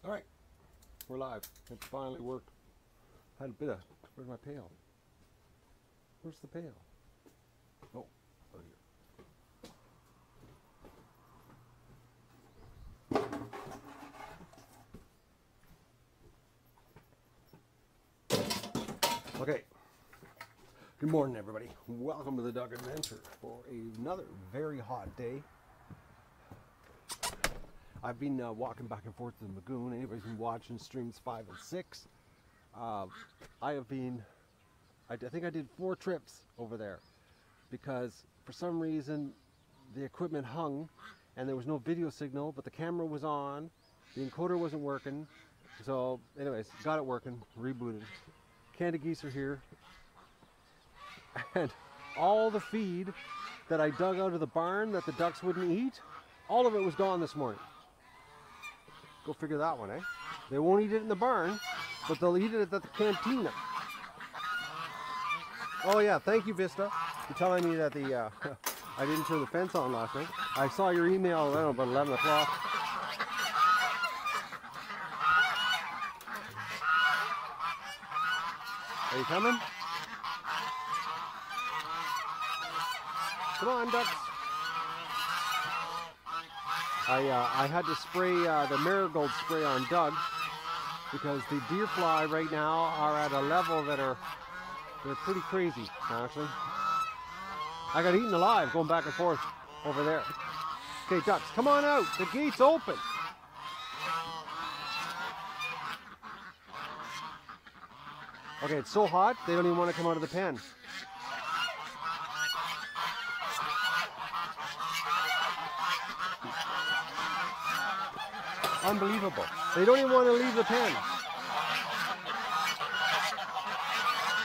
All right, we're live. It finally worked. Had a bit of, where's my pail? Where's the pail? Oh, out here. Okay. Good morning, everybody. Welcome to the Duck Adventure for another very hot day. I've been walking back and forth to the lagoon. Anybody's been watching streams 5 and 6. I think I did 4 trips over there because for some reason the equipment hung and there was no video signal, but the camera was on, the encoder wasn't working. So anyways, got it working, rebooted. Canada geese are here. And all the feed that I dug out of the barn that the ducks wouldn't eat, all of it was gone this morning. Go figure that one, eh? They won't eat it in the barn, but they'll eat it at the cantina. Oh yeah, thank you, Vista, for telling me that the I didn't turn the fence on last night. I saw your email, I don't know, about 11 o'clock. Are you coming? Come on, ducks. I had to spray the marigold spray on Doug because the deer fly right now are at a level that they're pretty crazy, actually. I got eaten alive going back and forth over there. Okay, ducks, come on out. The gate's open. Okay, it's so hot they don't even want to come out of the pen. Unbelievable. They don't even want to leave the pen.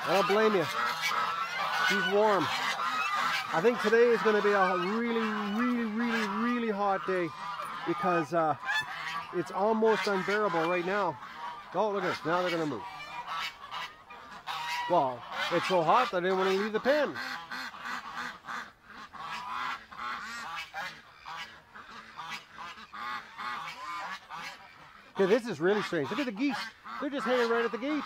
I don't blame you. She's warm. I think today is going to be a really hot day because it's almost unbearable right now. Oh, look at this. Now they're going to move. Well, it's so hot that they didn't want to leave the pen. Okay, this is really strange. Look at the geese. They're just hanging right at the gate.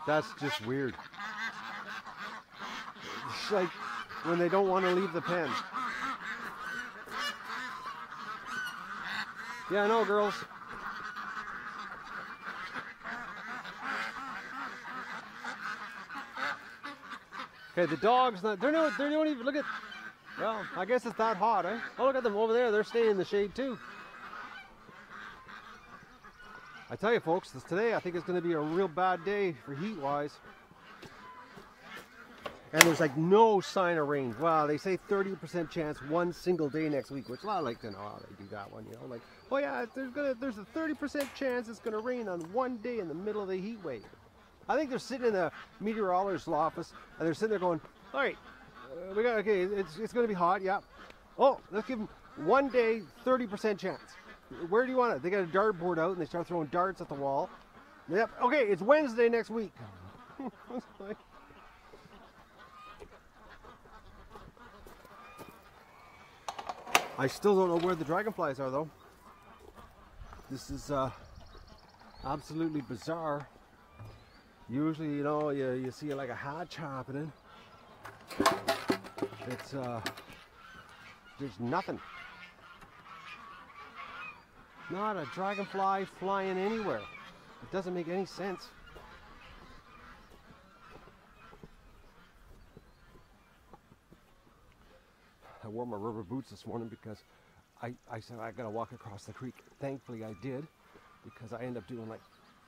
That's just weird. It's like when they don't want to leave the pen. Yeah, I know, girls. Okay, the dogs, they don't even, look at, well, I guess it's that hot, eh? Oh, look at them over there. They're staying in the shade, too. I tell you, folks, today I think it's going to be a real bad day for heat-wise. And there's like no sign of rain. Wow, they say 30% chance one single day next week, which I like to know how they do that one, you know? Like, oh yeah, there's a 30% chance it's going to rain on one day in the middle of the heat wave. I think they're sitting in the meteorologist's office and they're sitting there going, all right, okay, it's going to be hot, yeah. Oh, let's give them one day, 30% chance. Where do you want it? They got a dartboard out and they start throwing darts at the wall. Yep, okay, it's Wednesday next week. I still don't know where the dragonflies are, though. This is absolutely bizarre. Usually, you know, you see like a hatch happening. It's there's nothing. Not a dragonfly flying anywhere. It doesn't make any sense. I wore my rubber boots this morning because I said I gotta walk across the creek. Thankfully I did, because I end up doing like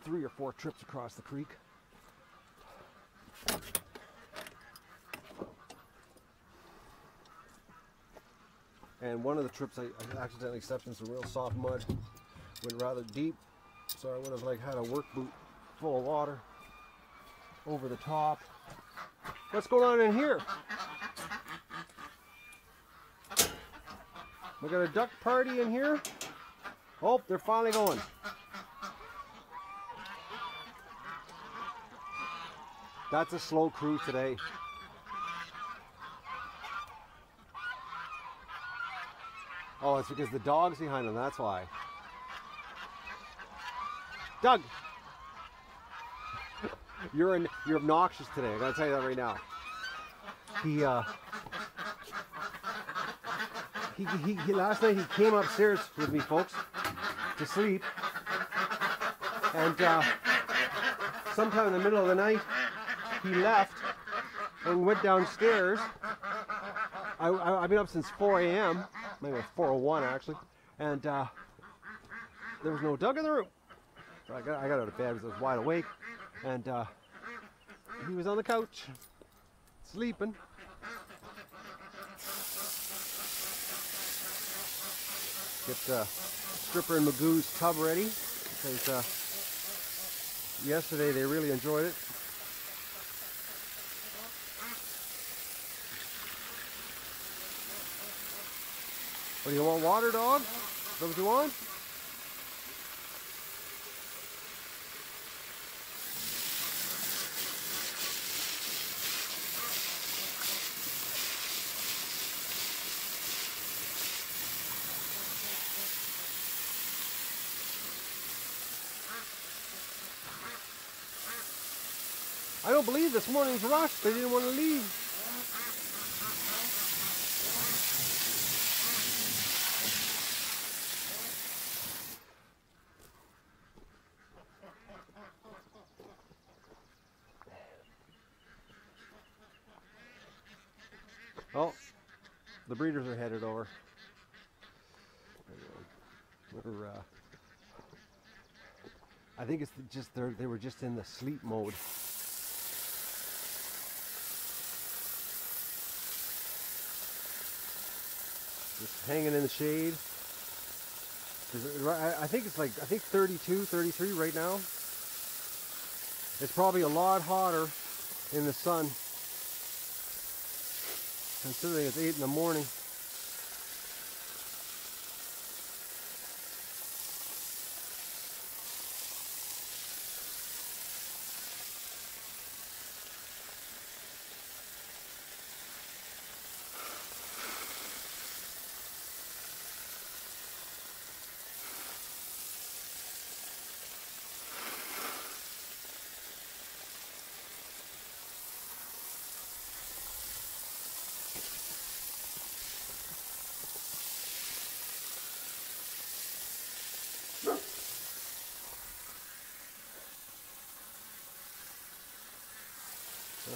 3 or 4 trips across the creek. And one of the trips I accidentally stepped in some real soft mud, went rather deep, so I would have like had a work boot full of water over the top. What's going on in here? We got a duck party in here. Oh, they're finally going. That's a slow crew today. Oh, it's because the dog's behind them, that's why. Doug! You're obnoxious today, I gotta tell you that right now. He last night he came upstairs with me, folks, to sleep. And sometime in the middle of the night, he left and went downstairs. I've been up since 4 a.m., maybe 4:01 actually, and there was no Doug in the room. So I got out of bed because I was wide awake, and he was on the couch, sleeping. Get Stripper and Magoo's tub ready, because yesterday they really enjoyed it. What, do you want water, dog? Is that what you want? I don't believe this morning's rush. They didn't want to leave. Oh, the breeders are headed over. I think it's just they were just in the sleep mode. Just hanging in the shade. I think it's like 32, 33 right now. It's probably a lot hotter in the sun, considering it's 8 in the morning.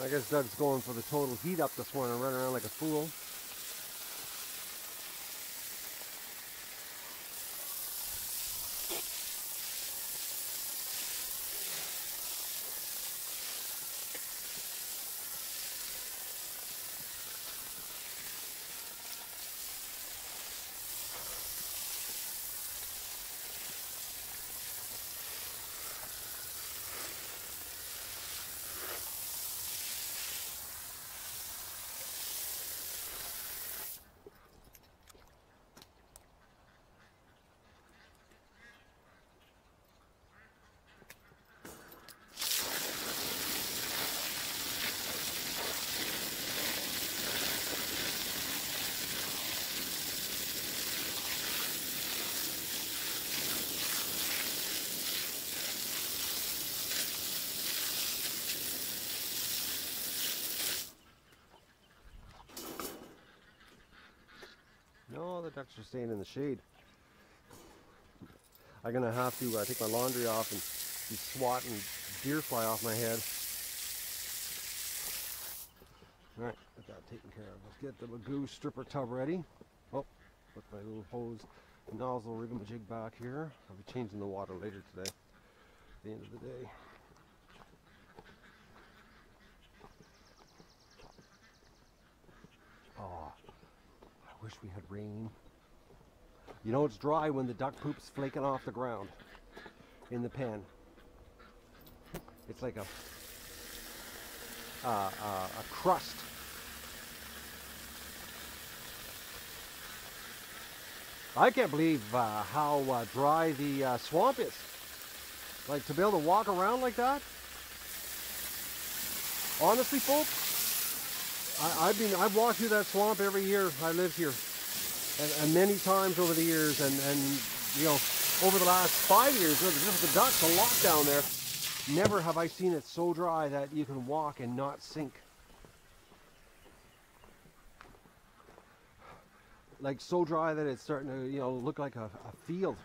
I guess Doug's going for the total heat up this morning, running around like a fool. No, the ducks are staying in the shade. I'm gonna have to take my laundry off and be swatting deer fly off my head. Alright, got that taken care of. Let's get the Magoo stripper tub ready. Oh, put my little hose nozzle riggamajig back here. I'll be changing the water later today, at the end of the day. Oh, I wish we had rain. You know it's dry when the duck poop's flaking off the ground in the pen. It's like a crust. I can't believe how dry the swamp is. Like, to be able to walk around like that. Honestly, folks, I've walked through that swamp every year I lived here, and many times over the years, and you know, over the last 5 years, just the ducks a lot down there. Never have I seen it so dry that you can walk and not sink. Like so dry that it's starting to, you know, look like a field.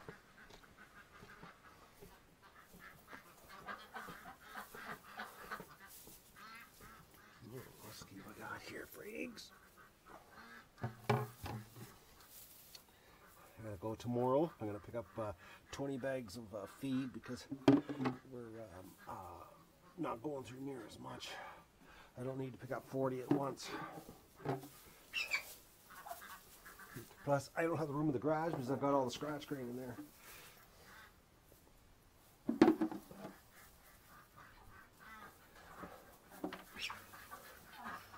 Let's see what I got here for eggs. I'm gonna go tomorrow. I'm gonna pick up 20 bags of feed because we're not going through near as much. I don't need to pick up 40 at once. Plus, I don't have the room in the garage because I've got all the scratch grain in there.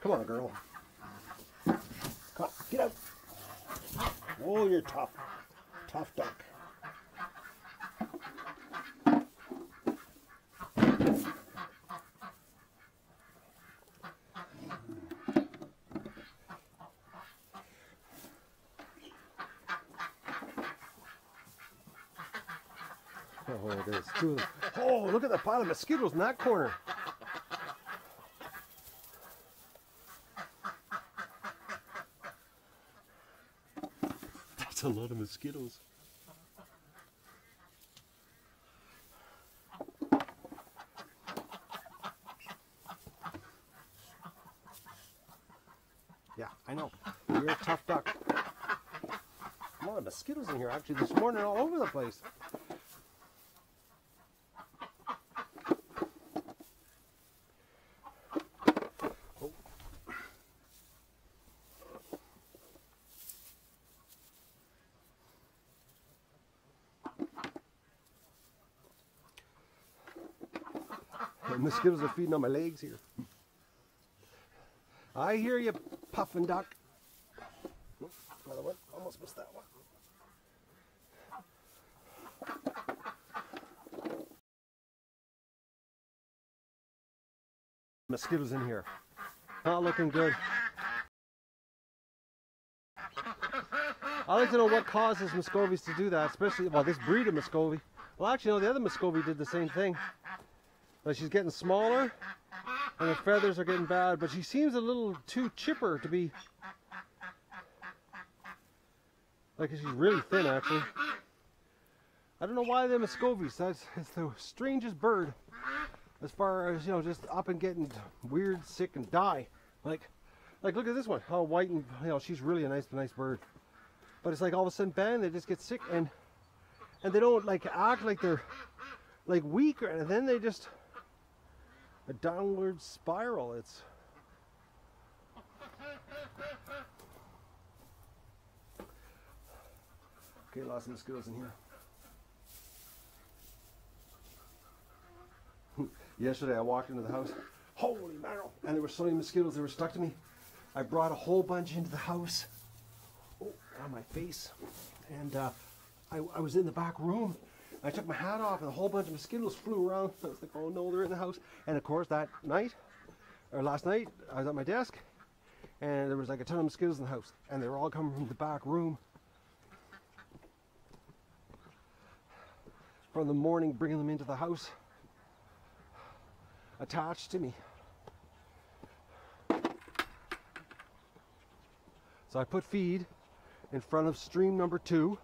Come on, girl. Come on, get out. Oh, you're tough. Tough duck. Oh, there's two of them. Oh, look at the pile of mosquitoes in that corner. That's a lot of mosquitoes. Yeah, I know. You're a tough duck. A lot of mosquitoes in here actually this morning, all over the place. The mosquitoes are feeding on my legs here. I hear you, puffin' duck. Nope, another one. Almost missed that one. Mosquitoes in here. Not looking good. I'd like to know what causes Muscovies to do that, especially, well, this breed of Muscovy. Well, actually, no, the other Muscovy did the same thing. Like she's getting smaller, and her feathers are getting bad, but she seems a little too chipper to be, like she's really thin actually. I don't know why they're Muscovies. It's the strangest bird as far as, you know, just up and getting weird, sick, and die. Like look at this one, how white, and, you know, she's really a nice bird. But it's like all of a sudden, bang, they just get sick, and they don't like act like they're like weak, and then they just a downward spiral. It's okay. Lots of mosquitoes in here. Yesterday I walked into the house, holy mackerel, and there were so many mosquitoes that were stuck to me. I brought a whole bunch into the house, on my face, and I was in the back room. I took my hat off and a whole bunch of mosquitoes flew around. I was like, oh no, they're in the house. And of course that night, or last night, I was at my desk and there was like a ton of mosquitoes in the house, and they were all coming from the back room. From the morning, bringing them into the house, attached to me. So I put feed in front of stream number 2.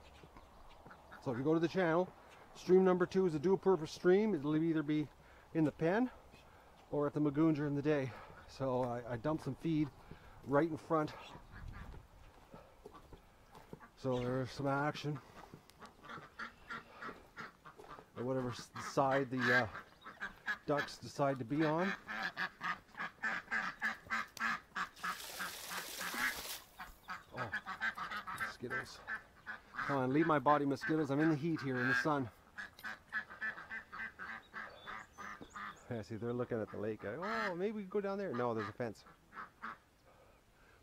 So if you go to the channel, stream number 2 is a dual purpose stream. It'll either be in the pen or at the Magoon during the day. So I dumped some feed right in front. So there's some action. Or whatever side the ducks decide to be on. Oh, mosquitoes. Come on, leave my body, mosquitoes. I'm in the heat here in the sun. Yeah, see, they're looking at the lake. Oh, maybe we can go down there. No, there's a fence.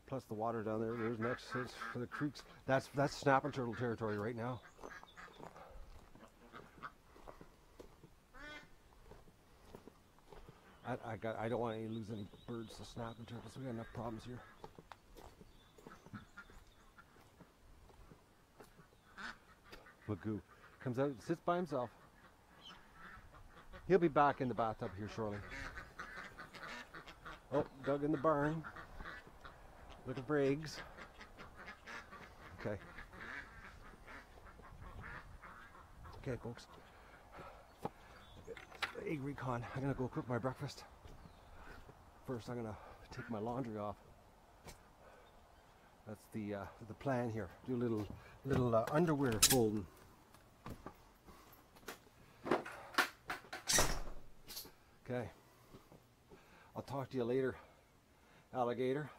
Plus the water down there. There's next for the creeks. That's snapping turtle territory right now. I don't want to lose any birds to snapping turtles. We got enough problems here. Magoo comes out, sits by himself. He'll be back in the bathtub here shortly. Oh, dug in the barn. Looking for eggs. Okay. Okay, folks. Egg recon. I'm gonna go cook my breakfast. First, I'm gonna take my laundry off. That's the plan here. Do a little underwear folding. Okay. I'll talk to you later, alligator.